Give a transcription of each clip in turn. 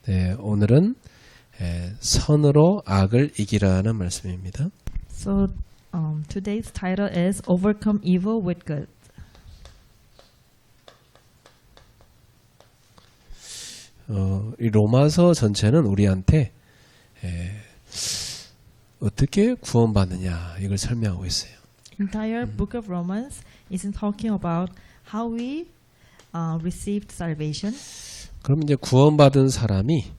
네, 오늘은 선으로 악을 이기라는 말씀입니다. So today's title is Overcome Evil with Good. 이 로마서 전체는 우리한테 어떻게 구원받느냐 이걸 설명하고 있어요. Entire book of Romans isn't talking about how we received salvation. 그럼 이제 구원받은 사람이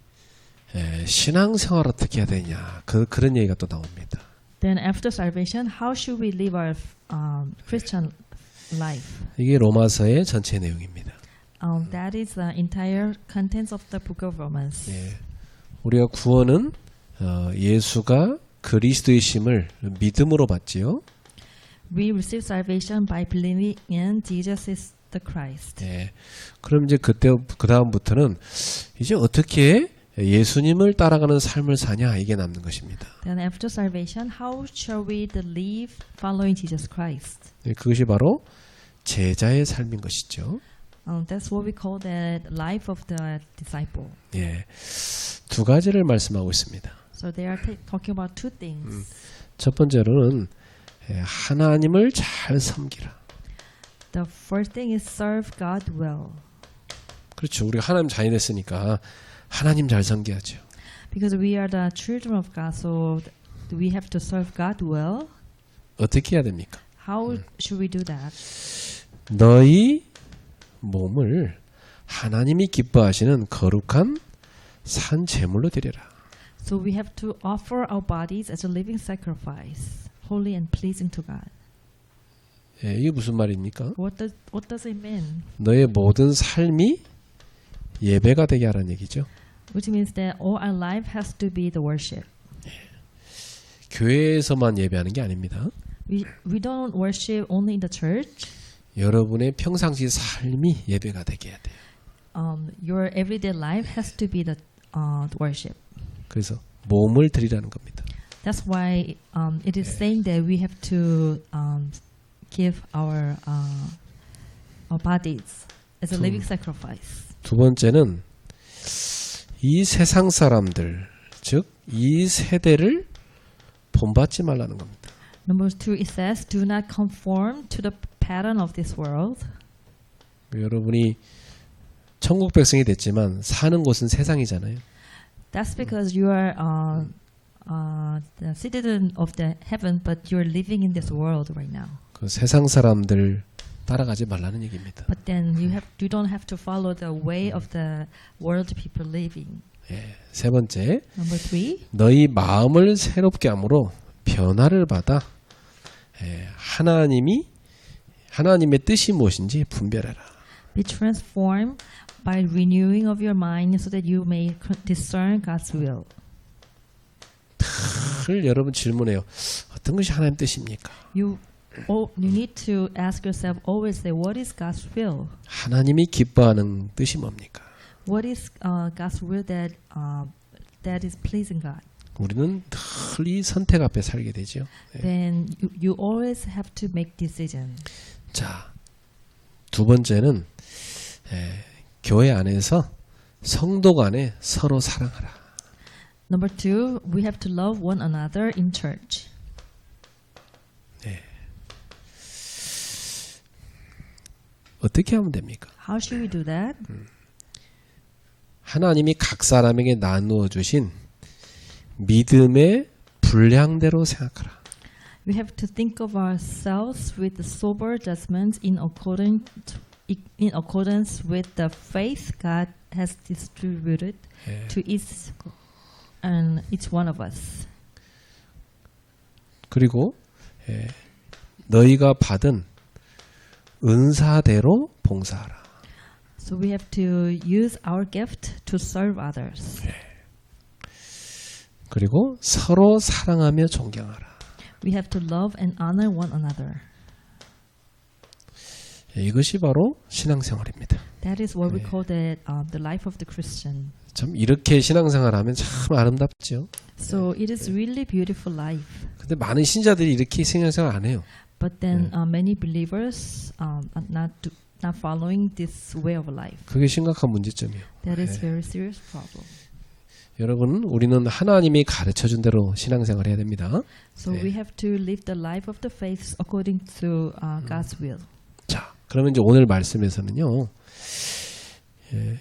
신앙생활 어떻게 해야 되냐 그런 얘기가 또 나옵니다. Then after salvation, how should we live our Christian life? 이게 로마서의 전체 내용입니다. That is the entire contents of the book of Romans. 우리가 구원은 예수가 그리스도이심을 믿음으로 받지요. We receive salvation by believing in Jesus is the Christ. 그럼 이제 그 다음부터는 이제 어떻게 예수님을 따라가는 삶을 사냐 이게 남는 것입니다. Then after salvation, how shall we live following Jesus Christ? 그것이 바로 제자의 삶인 것이죠. That's what we call the life of the disciple. 두 가지를 말씀하고 있습니다. So they are talking about two things. 첫 번째로는 하나님을 잘 섬기라. The first thing is serve God well. 그렇죠. 우리가 하나님 자녀 됐으니까 하나님 잘 섬겨야죠. Because we are the children of God, so we have to serve God well. 어떻게 해야 됩니까? How should we do that? 너희 몸을 하나님이 기뻐하시는 거룩한 산 제물로 드려라. So we have to offer our bodies as a living sacrifice, holy and pleasing to God. 이게 무슨 말입니까? What does it mean? 너의 모든 삶이 예배가 되게 하라는 얘기죠. Which means that all our life has to be the worship. 교회에서만 예배하는 게 아닙니다. We don't worship only in the church. 여러분의 평상시 삶이 예배가 되게 해야 돼요. Your everyday life has to be the worship. 그래서 몸을 드리라는 겁니다. That's why it is saying that we have to give our bodies as a living sacrifice. 두 번째는 이 세상 사람들, 즉 이 세대를 본받지 말라는 겁니다. Number two, it says, do not conform to the pattern of this world. 여러분이 천국 백성이 됐지만 사는 곳은 세상이잖아요. That's because you are the citizen of the heaven, but you're living in this world right now. 그 세상 사람들 따라가지 말라는 얘기입니다. But then you don't have to follow the way of the world people living. 세 번째, Number three, 너희 마음을 새롭게 함으로 변화를 받아 하나님의 뜻이 무엇인지 분별하라. be transformed by renewing of your mind so that you may discern God's will. 늘 여러분 질문해요. 어떤 것이 하나님 뜻입니까? You need to ask yourself always say, what is God's will? 하나님이 기뻐하는 뜻이 뭡니까? What is God's will that is pleasing God? 우리는 늘 이 선택 앞에 살게 되죠. Then you always have to make decision. 자, 두 번째는 교회 안에서 성도 간에 서로 사랑하라. Number two, we have to love one another in church. 어떻게 하면 됩니까? How should we do that? 하나님이 각 사람에게 나누어 주신 믿음의 분량대로 생각하라. We have to think of ourselves with the sober judgments in accordance with the faith God has distributed to each one of us. 그리고 너희가 받은 은사대로 봉사하라. So we have to use our gift to serve others. 그리고 서로 사랑하며 존경하라. We have to love and honor one another. 이것이 바로 신앙생활입니다. That is what we call the life of the Christian. 참 이렇게 신앙생활하면 참 아름답죠. So it is really beautiful life. 근데 많은 신자들이 이렇게 신앙생활 안 해요. But then many believers are not following this way of life. 그게 심각한 문제점이에요. That is very serious problem. 여러분, 우리는 하나님이 가르쳐준 대로 신앙생활 해야 됩니다. So 네. we have to live the life of the faith according to God's will. 자, 그러면 이제 오늘 말씀에서는요, 예,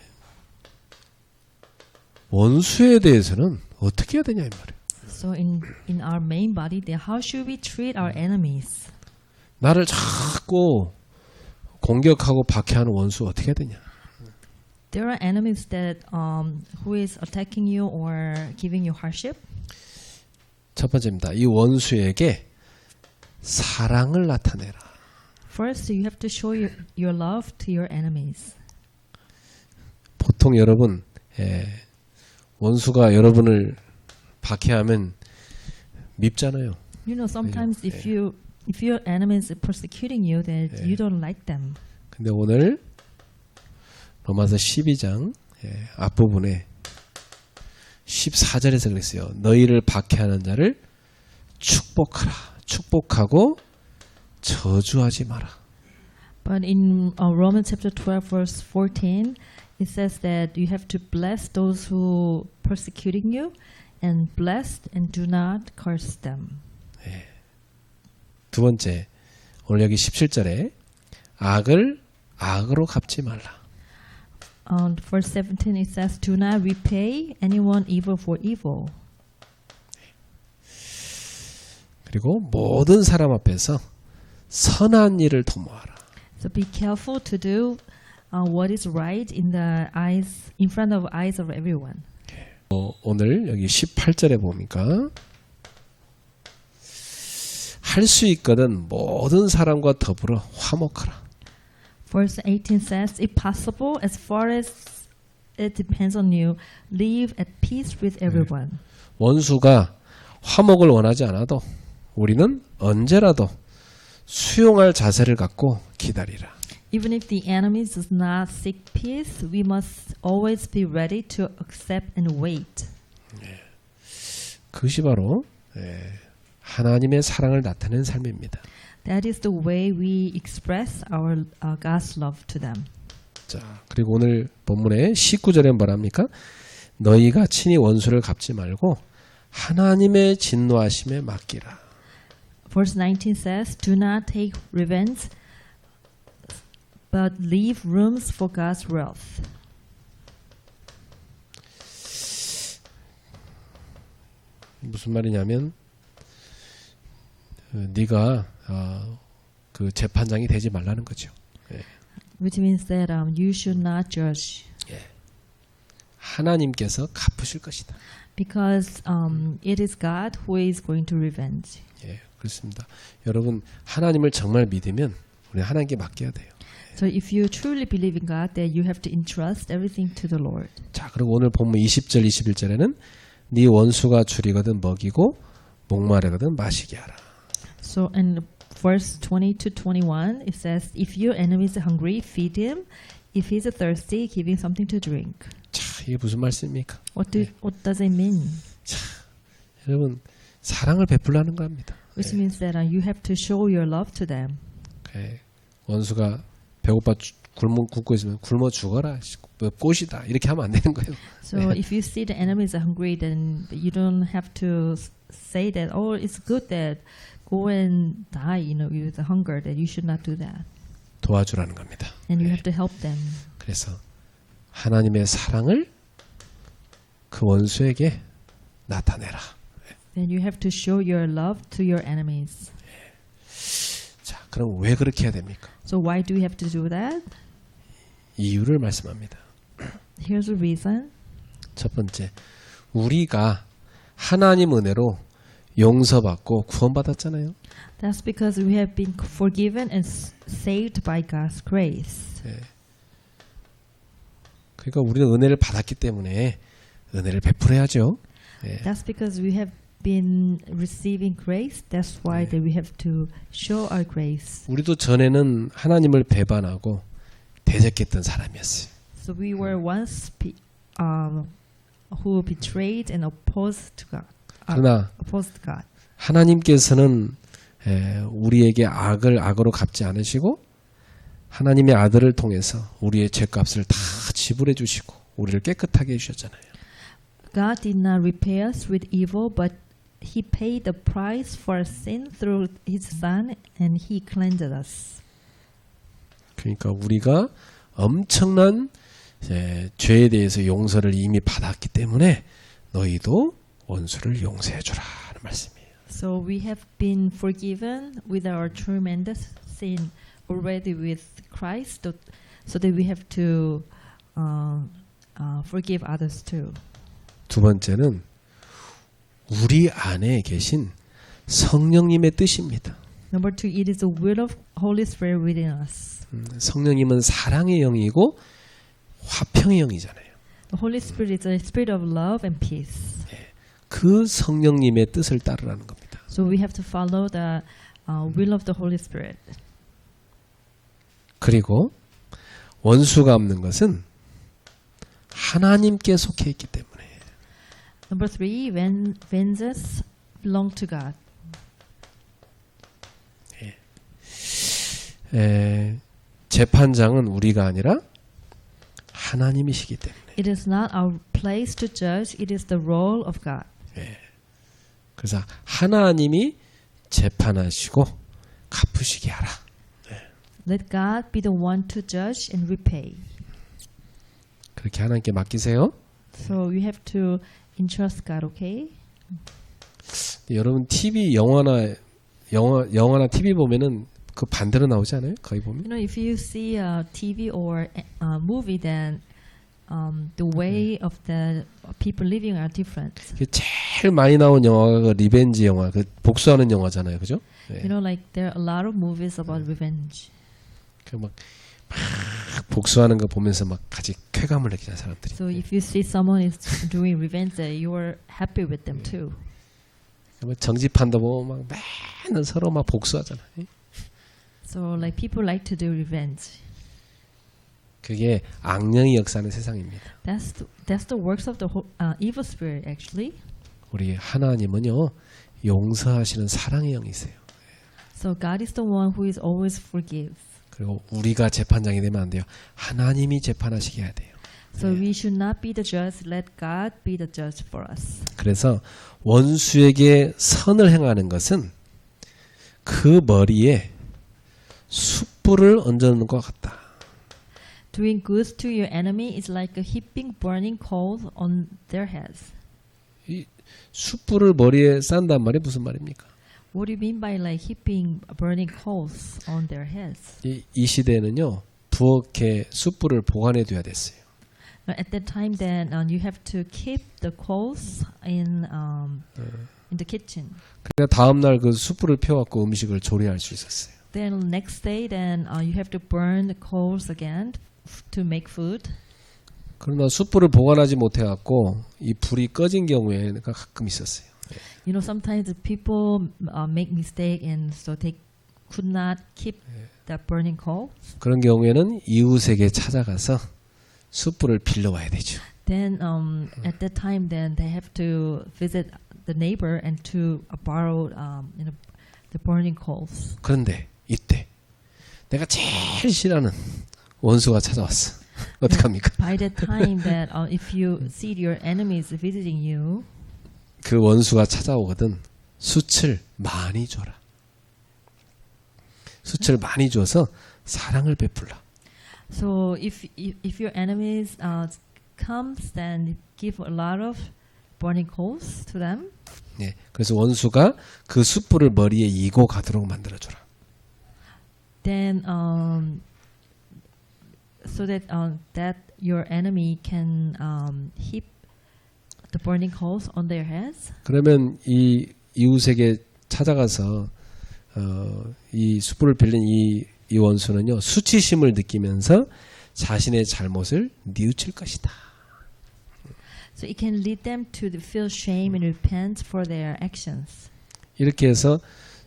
원수에 대해서는 어떻게 해야 되냐 이 말이에요. So in our main body, then how should we treat our enemies? 나를 자꾸 공격하고 박해하는 원수 어떻게 해야 되냐. There are enemies that who is attacking you or giving you hardship. 첫 번째입니다. 이 원수에게 사랑을 나타내라. First, you have to show your love to your enemies. 보통 여러분, 원수가 여러분을 박해하면 밉잖아요. You know, sometimes if your enemy is persecuting you, then you don't like them. 근데 오늘 로마서 12장 앞부분에 14절에서 그랬어요. 너희를 박해하는 자를 축복하라. 축복하고 저주하지 마라. But in Romans chapter 12, verse 14, it says that you have to bless those who persecuting you, and bless and do not curse them. 두 번째, 오늘 여기 17절에 악을 악으로 갚지 말라. Verse 17, it says, do not repay anyone evil for evil. 그리고 모든 사람 앞에서 선한 일을 도모하라. So be careful to do what is right in front of eyes of everyone. 오늘 여기 18절에 보니까 할 수 있거든 모든 사람과 더불어 화목하라. Verse 18 says, if possible, as far as it depends on you, live at peace with everyone. 원수가 화목을 원하지 않아도 우리는 언제라도 수용할 자세를 갖고 기다리라. Even if the enemy does not seek peace, we must always be ready to accept and wait. 그것이 바로 하나님의 사랑을 나타내는 삶입니다. That is the way we express our God's love to them. 자, 그리고 오늘 본문의 19절에 뭐랍니까? 너희가 친히 원수를 갚지 말고 하나님의 진노하심에 맡기라. Verse 19 says, do not take revenge, but leave rooms for God's wrath. 무슨 말이냐면 네가 그 재판장이 되지 말라는 거죠. Which means that you should not judge. 하나님께서 갚으실 것이다. Because it is God who is going to revenge. 예, 그렇습니다. 여러분 하나님을 정말 믿으면 우리 하나님께 맡겨야 돼요. So if you truly believe in God, then you have to entrust everything to the Lord. 자, 그리고 오늘 본문 20절, 21절에는 네 원수가 줄이거든 먹이고 목마르거든 마시게 하라. So in verse 20 to 21, it says, if your enemy is hungry, feed him. If he is thirsty, give him something to drink. 자, 이게 무슨 말씀입니까? What does it mean? 여러분 사랑을 베풀라는 겁니다. Which means that you have to show your love to them. 원수가 배고파 굶고 있으면 굶어 죽어라. 꽃이다. 이렇게 하면 안 되는 거예요. So if you see the enemy is hungry, then you don't have to say that, oh, it's good that go and die, with the hunger, that you should not do that. 도와주라는 겁니다. And you have to help them. 그래서 하나님의 사랑을 그 원수에게 나타내라. Then you have to show your love to your enemies. 자, 그럼 왜 그렇게 해야 됩니까? So why do we have to do that? 이유를 말씀합니다. Here's the reason. 첫 번째, 우리가 하나님 은혜로 용서받고 구원받았잖아요. That's because we have been forgiven and saved by God's grace. 그러니까 우리는 은혜를 받았기 때문에 은혜를 베풀어야죠. That's because we have been receiving grace. That's why that we have to show our grace. 우리도 전에는 하나님을 배반하고 대적했던 사람이었어요. So we were once who betrayed and opposed God. 그러나 Opposed God. 하나님께서는 우리에게 악을 악으로 갚지 않으시고 하나님의 아들을 통해서 우리의 죄값을 다 지불해 주시고 우리를 깨끗하게 해주셨잖아요. God did not repay us with evil, but He paid the price for our sin through His Son, and He cleansed us. 그러니까 우리가 엄청난 죄에 대해서 용서를 이미 받았기 때문에 너희도 원수를 용서해 주라 하는 말씀이에요. So we have been forgiven with our tremendous sin already with Christ, so that we have to forgive others too. 두 번째는 우리 안에 계신 성령님의 뜻입니다. Number two, it is the will of Holy Spirit within us. 성령님은 사랑의 영이고 화평의 영이잖아요. The Holy Spirit is a spirit of love and peace. 그 성령님의 뜻을 따르라는 겁니다. So we have to follow the will of the Holy Spirit. 그리고 원수가 없는 것은 하나님께 속해 있기 때문에. Number three, vengeance belong to God. 재판장은 우리가 아니라 하나님이시기 때문에. It is not our place to judge. It is the role of God. 그래서 하나님이 재판하시고 갚으시게 하라. Let God be the one to judge and repay. 그렇게 하나님께 맡기세요. So you have to entrust God, okay? 여러분 TV 영화나 TV 보면은 그 반대로 나오지 않아요? 거의 보면. You know, if you see a TV or a movie, then the way of the people living are different. 제일 많이 나온 영화가 그 리벤지 영화, 그 복수하는 영화잖아요, 그죠? You know, like there are a lot of movies about revenge. 막 복수하는 거 보면서 막 같이 쾌감을 느끼는 사람들이. So if you see someone is doing revenge, you are happy with them too. 정지판도 보면 막 맨날 서로 막 복수하잖아요. So like people like to do revenge. 그게 악령이 역사하는 세상입니다. That's the works of the evil spirit actually. 우리 하나님은요 용서하시는 사랑의 영이세요. So God is the one who is always forgive. 그리고 우리가 재판장이 되면 안 돼요. 하나님이 재판하시게 해야 돼요. So we should not be the judge. Let God be the judge for us. 그래서 원수에게 선을 행하는 것은 그 머리에 숯불을 얹어놓는 것 같다. Doing good to your enemy is like a heaping burning coals on their heads. 이 숯불을 머리에 싼단 말이 무슨 말입니까? What do you mean by like heaping burning coals on their heads? 이 시대는요 부엌에 숯불을 보관해 둬야 됐어요. At that time, then you have to keep the coals in the kitchen. 그러니까 다음 날 그 숯불을 펴갖고 음식을 조리할 수 있었어요. Then next day, then you have to burn the coals again to make food. 그러나 숯불을 보관하지 못해갖고 이 불이 꺼진 경우에는 가끔 있었어요. You know, sometimes the people make mistake, and so they could not keep that burning coal. 그런 경우에는 이웃에게 찾아가서 숯불을 빌려와야 되죠. Then at that time, then they have to visit the neighbor and to borrow the burning coals. 그런데 이때 내가 제일 싫어하는 원수가 찾아왔어. 어떡합니까? By that time, that if you see your enemies visiting you, 그 원수가 찾아오거든 숯을 많이 줘라. 숯을 많이 줘서 사랑을 베풀라. so if your enemies comes, then give a lot of burning coals to them. 네, 그래서 원수가 그 숯불을 머리에 이고 가도록 만들어줘라. Then so that that your enemy can heap the burning coals on their heads. 그러면 이 이웃에게 찾아가서 이 숯불을 빌린 이 원수는요 수치심을 느끼면서 자신의 잘못을 뉘우칠 것이다. So it can lead them to feel shame and repent for their actions. 이렇게 해서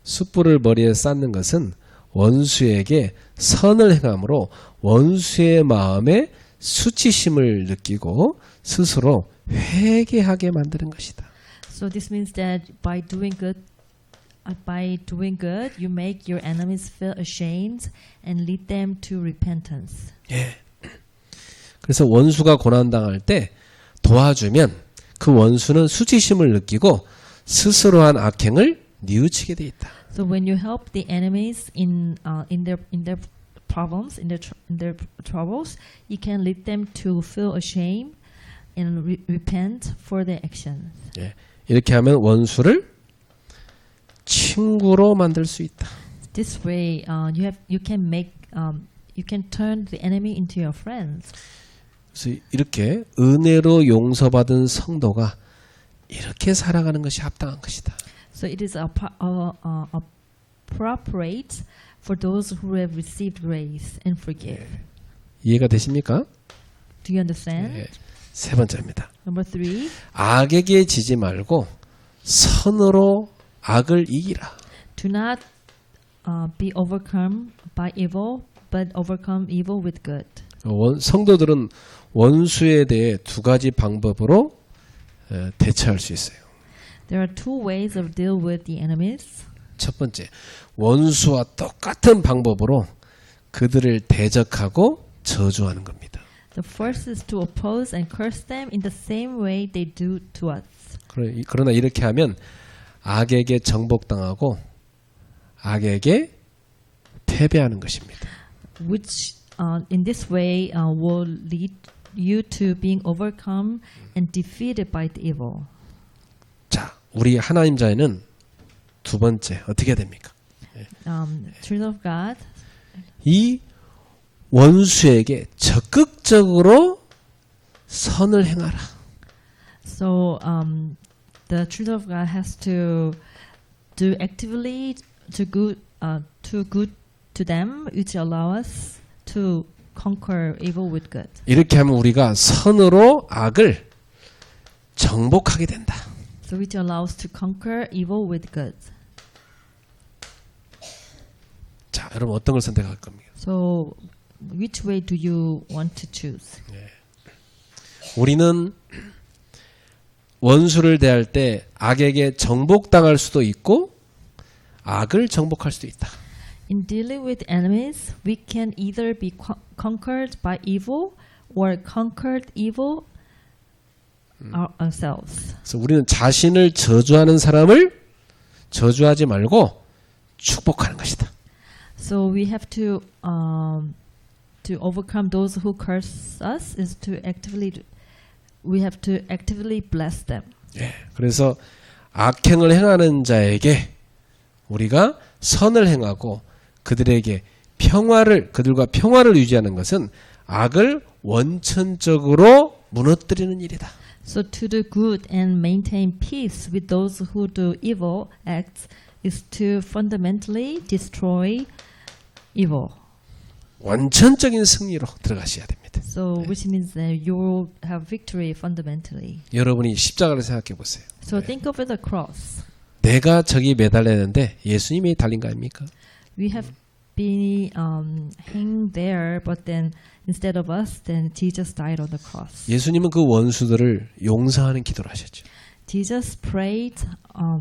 숯불을 머리에 쌓는 것은 원수에게 선을 행함으로 원수의 마음에 수치심을 느끼고 스스로 회개하게 만드는 것이다. So this means that by doing good, you make your enemies feel ashamed and lead them to repentance. 예. 그래서 원수가 고난 당할 때 도와주면 그 원수는 수치심을 느끼고 스스로 한 악행을 뉘우치게 돼 있다. So when you help the enemies in their problems, in their troubles, you can lead them to feel ashamed and repent for their actions. 예, 이렇게 하면 원수를 친구로 만들 수 있다. This way, you can turn the enemy into your friends. 그래서 이렇게 은혜로 용서받은 성도가 이렇게 살아가는 것이 합당한 것이다. So it is appropriate for those who have received grace and forgive. 이해가 되십니까? Do you understand? 예, 세 번째입니다. Number 3, 악에게 지지 말고 선으로 악을 이기라. do not be overcome by evil, but overcome evil with good. 성도들은 원수에 대해 두 가지 방법으로 대처할 수 있어요. There are two ways of deal with the enemies. 첫 번째, 원수와 똑같은 방법으로 그들을 대적하고 저주하는 겁니다. The first is to oppose and curse them in the same way they do to us. 그러나 이렇게 하면 악에게 정복당하고 악에게 패배하는 것입니다. Which in this way will lead you to being overcome and defeated by the evil. 자, 우리 하나님 자에는 두 번째 어떻게 해야 됩니까? Children of God, 이 원수에게 적극적으로 선을 행하라. so the children of God has to do actively to good to them, which allow us to conquer evil with good. 이렇게 하면 우리가 선으로 악을 정복하게 된다. So which allows to conquer evil with good. 자, 여러분 어떤 걸 선택할 겁니까? So which way do you want to choose? 우리는 원수를 대할 때 악에게 정복당할 수도 있고 악을 정복할 수도 있다. In dealing with enemies, we can either be conquered by evil or conquered evil ourselves. 그래서 우리는 자신을 저주하는 사람을 저주하지 말고 축복하는 것이다. So we have to overcome those who curse us is to we have to actively bless them. 예, 그래서 악행을 행하는 자에게 우리가 선을 행하고 그들과 평화를 유지하는 것은 악을 원천적으로 무너뜨리는 일이다. So to do good and maintain peace with those who do evil acts is to fundamentally destroy evil. 원천적인 승리로 들어가셔야 됩니다. So which means that you will have victory fundamentally. 여러분이 십자가를 생각해 보세요. So think of the cross. 내가 저기 매달렸는데 예수님이 달린 거 아닙니까? We have been hanging there, but then instead of us, then Jesus died on the cross. 예수님은 그 원수들을 용서하는 기도를 하셨죠. Jesus prayed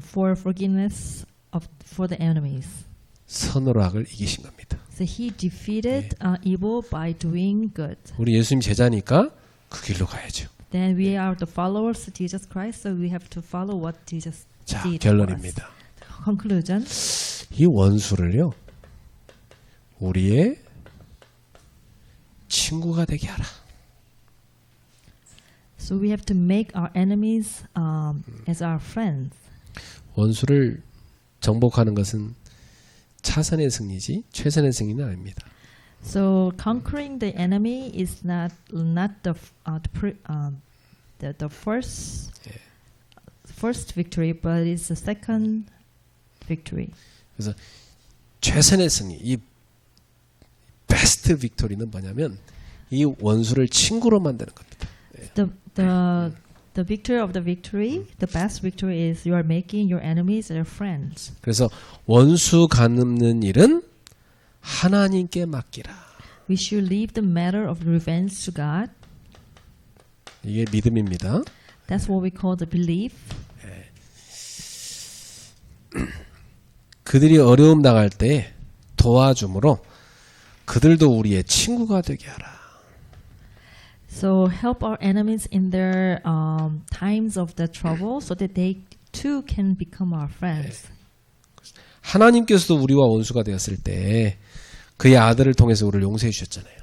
for forgiveness for the enemies. 선으로 악을 이기신 겁니다. So he defeated evil by doing good. 우리 예수님 제자니까 그 길로 가야죠. Then we are the followers of Jesus Christ, so we have to follow what Jesus 자, did. 결론입니다. Conclusion. 이 원수를요, 우리의 친구가 되게 하라. So we have to make our enemies as our friends. 원수를 정복하는 것은 차선의 승리지 최선의 승리는 아닙니다. So conquering the enemy is not the first victory, but it's the second victory. 그래서 최선의 승리, 이 베스트 빅토리는 뭐냐면 이 원수를 친구로 만드는 겁니다. The victory of the victory, the best victory is you are making your enemies your friends. 그래서 원수 갚는 일은 하나님께 맡기라. We should leave the matter of revenge to God. 이게 믿음입니다. That's what we call the belief. 그들이 어려움 당할 때 도와줌으로 그들도 우리의 친구가 되게 하라. So help our enemies in their times of the trouble so that they too can become our friends. 하나님께서도 우리와 원수가 되었을 때 그의 아들을 통해서 우리를 용서해 주셨잖아요.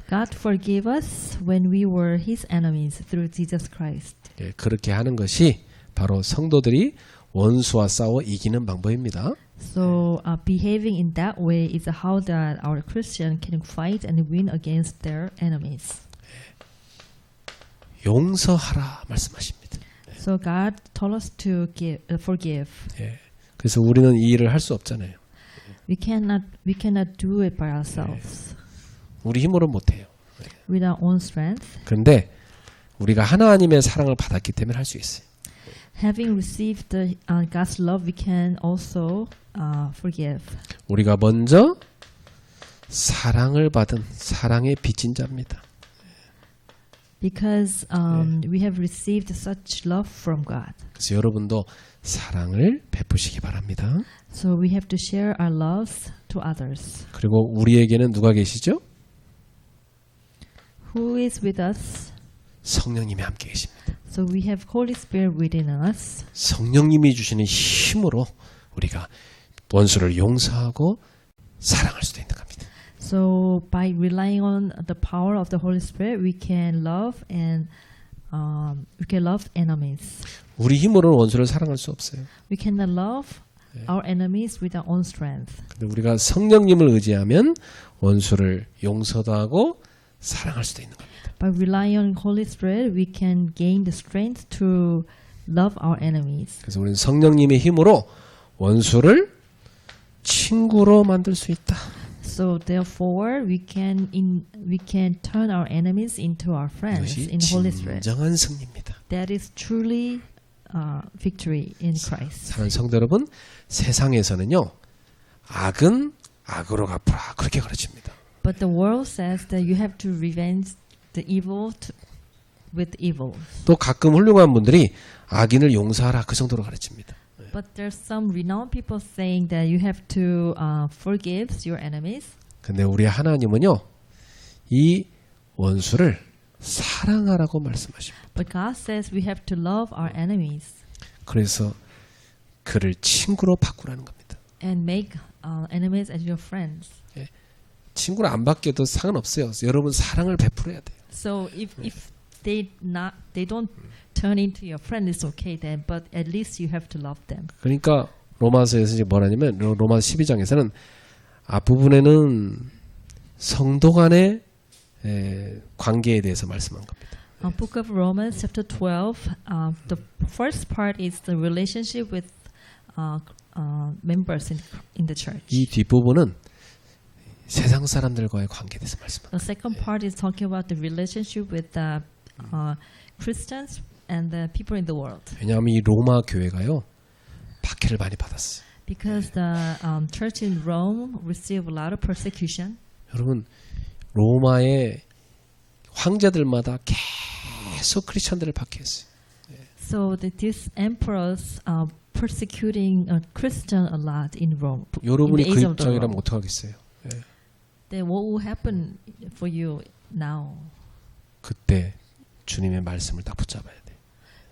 God forgave us when we were His enemies through Jesus Christ. 예, 그렇게 하는 것이 바로 성도들이 원수와 싸워 이기는 방법입니다. So behaving in that way is how that our Christian can fight and win against their enemies. 용서하라 말씀하십니다. So God told us to forgive. 예, 그래서 우리는 이 일을 할 수 없잖아요. We cannot do it by ourselves 우리 힘으로 못해요. with our own strength. 그런데 우리가 하나님의 사랑을 받았기 때문에 할 수 있어요. Having received God's love, we can also forgive. 우리가 먼저 사랑을 받은 사랑의 빚진 자입니다. Because we have received such love from God. 그래서 여러분도 사랑을 베푸시기 바랍니다. So we have to share our loves to others. 그리고 우리에게는 누가 계시죠? Who is with us? 성령님이 함께 계십니다. So we have Holy Spirit within us. 성령님이 주시는 힘으로 우리가 원수를 용서하고 사랑할 수도 있는 겁니다. So by relying on the power of the Holy Spirit, we can love and we can love enemies. 우리 힘으로는 원수를 사랑할 수 없어요. We cannot love our enemies with our own strength. 근데 우리가 성령님을 의지하면 원수를 용서도 하고 사랑할 수도 있는 겁니다. By relying on Holy Spirit, we can gain the strength to love our enemies. 그래서 우리는 성령님의 힘으로 원수를 친구로 만들 수 있다. So therefore, we can turn our enemies into our friends 이것이 in Holy Spirit. 진정한 승리입니다. That is truly victory in Christ. 사랑하는 성도 여러분, 세상에서는요, 악은 악으로 갚으라 그렇게 가르칩니다. But the world says that you have to revenge the evil with evil. 또 가끔 훌륭한 분들이 악인을 용서하라 그 정도로 가르칩니다. But there's some renowned people saying that you have to forgive your enemies. 근데 우리 하나님은요, 이 원수를 사랑하라고 말씀하십니다. But God says we have to love our enemies 그래서 그를 친구로 바꾸라는 겁니다. and make enemies as your friends. 친구를 안 바뀌어도 상관없어요. 여러분 사랑을 베풀어야 돼요. So if they don't turn into your friend, it's okay then. But at least you have to love them. 그러니까 로마서에서 이제 뭐라냐면 로마서 12장에서는 앞부분에는 성도 간의 관계에 대해서 말씀한 겁니다. Book of Romans, chapter 12. The first part is the relationship with members in the church. 이 뒷부분은 세상 사람들과의 관계에 대해서 말씀합니다. The second part is talking about the relationship with the Christians and the people in the world. 왜냐하면 이 로마 교회가요, 박해를 많이 받았어요. Because the church in Rome received a lot of persecution. 여러분 로마의 황제들마다 계속 크리스천들을 박해했어요. So these emperors are persecuting a Christian a lot in Rome. 여러분이 in the 그 age of the 입장이라면 Rome. 어떡하겠어요? Then what will happen for you now? 그때 주님의 말씀을 딱 붙잡아야 돼요.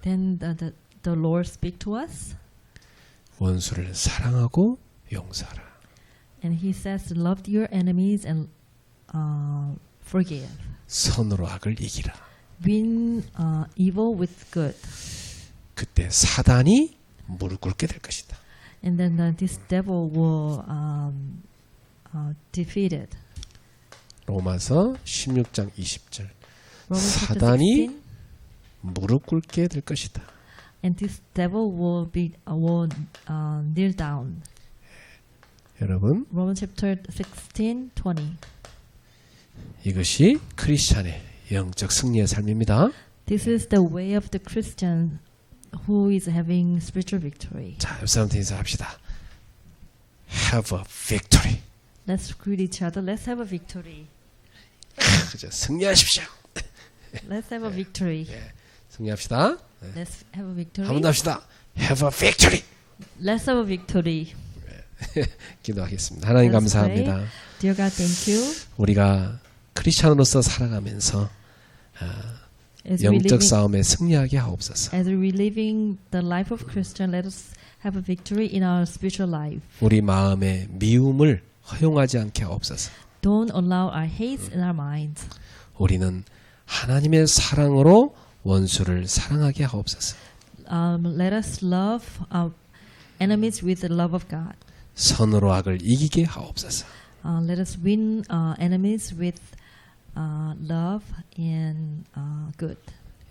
Then the Lord speak to us 원수를 사랑하고 용서하라. and He says, "Love your enemies and forgive. 선으로 악을 이기라. Win evil with good." 그때 사단이 무릎 꿇게 될 것이다. And then this devil will defeated. 로마서 16장 20절. Romans chapter 사단이 16, 무릎 꿇게 될 것이다. and this devil will kneel down. 여러분, Romans chapter 16:20. 이것이 크리스찬의 영적 승리의 삶입니다. This is the way of the Christian who is having spiritual victory. 자, 옆 사람한테 인사합시다. Have a victory. Let's greet each other. Let's have a victory. 그죠? 승리하십시오. Let's have a victory. 승리합시다. Let's have a victory. 한 번 더 합시다. Have a victory. Let's have a victory. 기도하겠습니다. 하나님 Let's 감사합니다. pray. Dear God, thank you. 우리가 크리스찬으로서 살아가면서 As we 영적 living, 싸움에 승리하게 하옵소서. as we living the life of Christian, let us have a victory in our spiritual life. 우리 마음에 미움을 허용하지 않게 하옵소서. Don't allow our hate in our minds. 우리는 하나님의 사랑으로 원수를 사랑하게 하옵소서. Let us love our enemies with the love of God. 선으로 악을 이기게 하옵소서. Let us win enemies with love and good.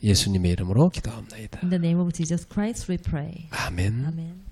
예수님의 이름으로 기도합나이다. In the name of Jesus Christ, we pray. 아멘. Amen.